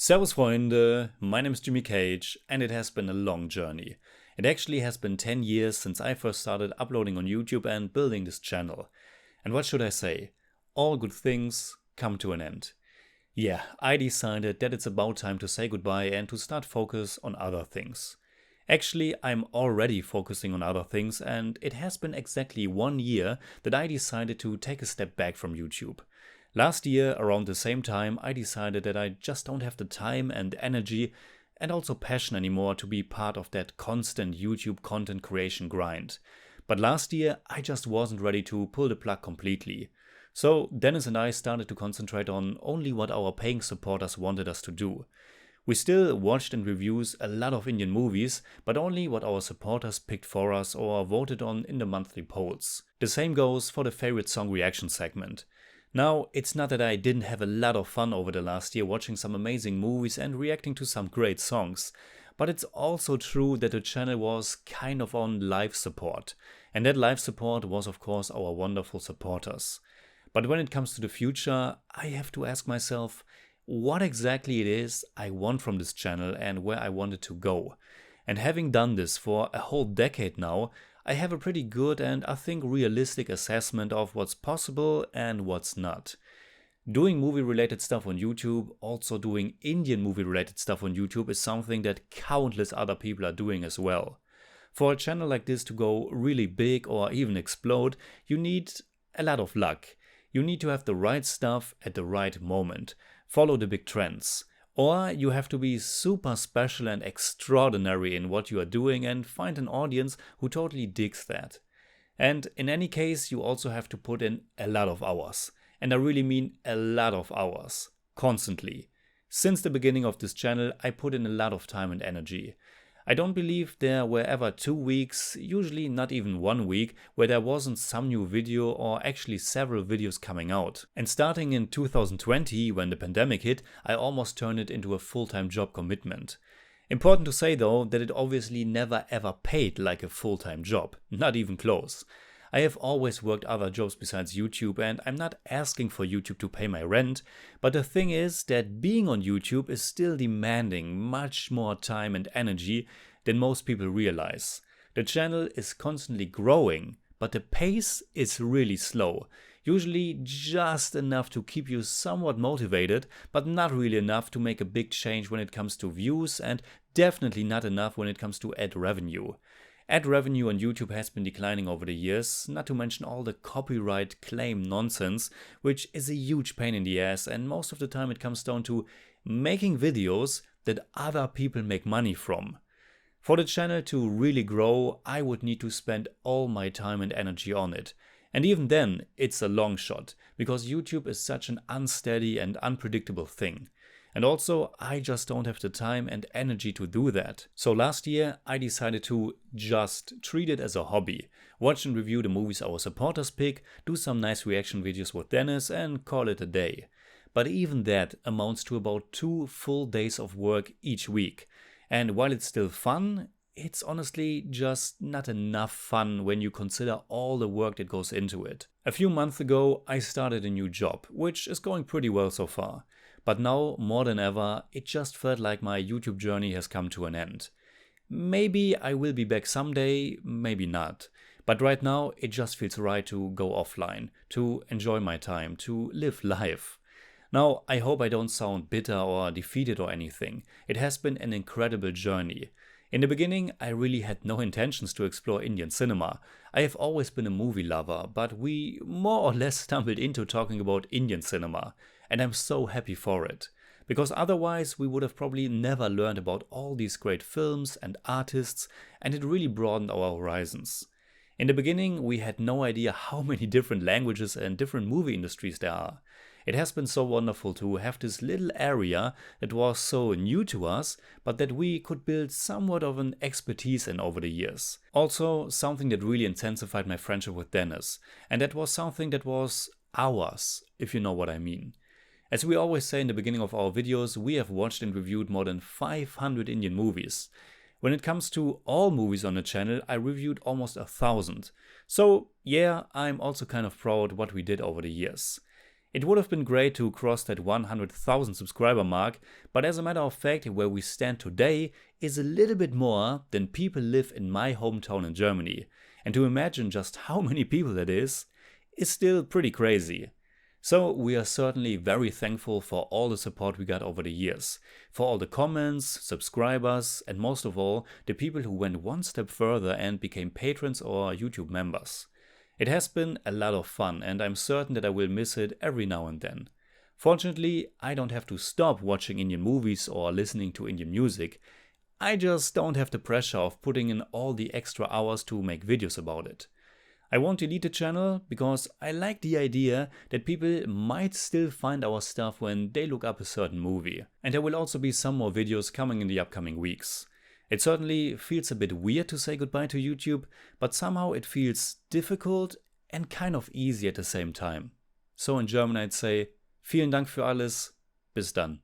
Servus Freunde, my name is Jimmy Cage and it has been a long journey. It actually has been 10 years since I first started uploading on YouTube and building this channel. And what should I say? All good things come to an end. Yeah, I decided that it's about time to say goodbye and to start focus on other things. Actually, I'm already focusing on other things and it has been exactly 1 year that I decided to take a step back from YouTube. Last year, around the same time, I decided that I just don't have the time and energy and also passion anymore to be part of that constant YouTube content creation grind. But last year, I just wasn't ready to pull the plug completely. So Dennis and I started to concentrate on only what our paying supporters wanted us to do. We still watched and reviews a lot of Indian movies, but only what our supporters picked for us or voted on in the monthly polls. The same goes for the favorite song reaction segment. Now, it's not that I didn't have a lot of fun over the last year watching some amazing movies and reacting to some great songs, but it's also true that the channel was kind of on live support. And that live support was of course our wonderful supporters. But when it comes to the future, I have to ask myself what exactly it is I want from this channel and where I want it to go. And having done this for a whole decade now, I have a pretty good and I think realistic assessment of what's possible and what's not. Doing movie related stuff on YouTube, also doing Indian movie related stuff on YouTube is something that countless other people are doing as well. For a channel like this to go really big or even explode, you need a lot of luck. You need to have the right stuff at the right moment, follow the big trends. Or you have to be super special and extraordinary in what you are doing and find an audience who totally digs that. And in any case, you also have to put in a lot of hours. And I really mean a lot of hours. Constantly. Since the beginning of this channel, I put in a lot of time and energy. I don't believe there were ever 2 weeks, usually not even 1 week, where there wasn't some new video or actually several videos coming out. And starting in 2020, when the pandemic hit, I almost turned it into a full-time job commitment. Important to say though that it obviously never ever paid like a full-time job, not even close. I have always worked other jobs besides YouTube and I'm not asking for YouTube to pay my rent, but the thing is that being on YouTube is still demanding much more time and energy than most people realize. The channel is constantly growing, but the pace is really slow. Usually just enough to keep you somewhat motivated, but not really enough to make a big change when it comes to views and definitely not enough when it comes to ad revenue. Ad revenue on YouTube has been declining over the years, not to mention all the copyright claim nonsense, which is a huge pain in the ass, and most of the time it comes down to making videos that other people make money from. For the channel to really grow, I would need to spend all my time and energy on it. And even then, it's a long shot, because YouTube is such an unsteady and unpredictable thing. And also, I just don't have the time and energy to do that. So last year, I decided to just treat it as a hobby. Watch and review the movies our supporters pick, do some nice reaction videos with Dennis and call it a day. But even that amounts to about 2 full days of work each week. And while it's still fun, it's honestly just not enough fun when you consider all the work that goes into it. A few months ago, I started a new job, which is going pretty well so far. But now, more than ever, it just felt like my YouTube journey has come to an end. Maybe I will be back someday, maybe not. But right now, it just feels right to go offline, to enjoy my time, to live life. Now, I hope I don't sound bitter or defeated or anything. It has been an incredible journey. In the beginning, I really had no intentions to explore Indian cinema. I have always been a movie lover, but we more or less stumbled into talking about Indian cinema. And I'm so happy for it. Because otherwise we would have probably never learned about all these great films and artists, and it really broadened our horizons. In the beginning we had no idea how many different languages and different movie industries there are. It has been so wonderful to have this little area that was so new to us, but that we could build somewhat of an expertise in over the years. Also, something that really intensified my friendship with Dennis, and that was something that was ours, if you know what I mean. As we always say in the beginning of our videos, we have watched and reviewed more than 500 Indian movies. When it comes to all movies on the channel, I reviewed almost 1,000. So yeah, I'm also kind of proud what we did over the years. It would have been great to cross that 100,000 subscriber mark, but as a matter of fact, where we stand today is a little bit more than people live in my hometown in Germany. And to imagine just how many people that is still pretty crazy. So we are certainly very thankful for all the support we got over the years, for all the comments, subscribers, and most of all, the people who went one step further and became patrons or YouTube members. It has been a lot of fun, and I'm certain that I will miss it every now and then. Fortunately, I don't have to stop watching Indian movies or listening to Indian music. I just don't have the pressure of putting in all the extra hours to make videos about it. I won't delete the channel because I like the idea that people might still find our stuff when they look up a certain movie. And there will also be some more videos coming in the upcoming weeks. It certainly feels a bit weird to say goodbye to YouTube, but somehow it feels difficult and kind of easy at the same time. So in German I'd say, vielen Dank für alles, bis dann.